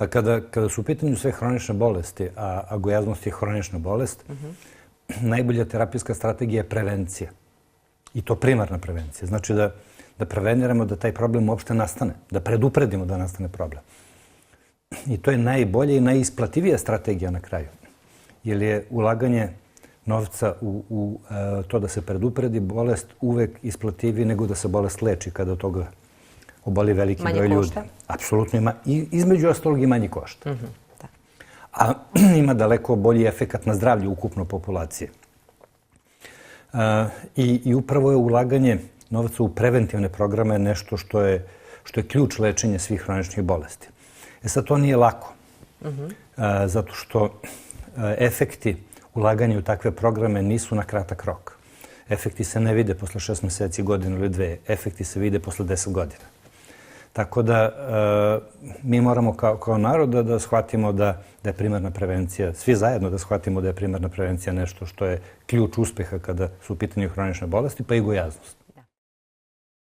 Pa kada su u pitanju sve hronične bolesti, a gojaznost je hronična bolest, najbolja terapijska strategija je prevencija. I to primarna prevencija. Znači da preveniramo da taj problem uopšte nastane, da predupredimo da nastane problem. I to je najbolja i najisplativija strategija na kraju. Jer je ulaganje novca u to da se predupredi bolest uvek isplativiji nego da se bolest leči kada od toga oboli veliki broj ljudi. Manje košta? Apsolutno ima. I između ostalog i manje košta. A ima daleko bolji efekat na zdravlje ukupno populacije. I upravo je ulaganje novca u preventivne programe nešto što je ključ lečenja svih hroničnih bolesti. Sad, to nije lako. Zato što efekti ulaganja u takve programe nisu na kratak rok. Efekti se ne vide posle 6 meseci, godinu ili 2. Efekti se vide posle 10 godina. Tako da mi moramo kao narod da shvatimo da je primarna prevencija, svi zajedno da shvatimo da je primarna prevencija nešto što je ključ uspeha kada su u pitanju hronične bolesti, pa i gojaznost.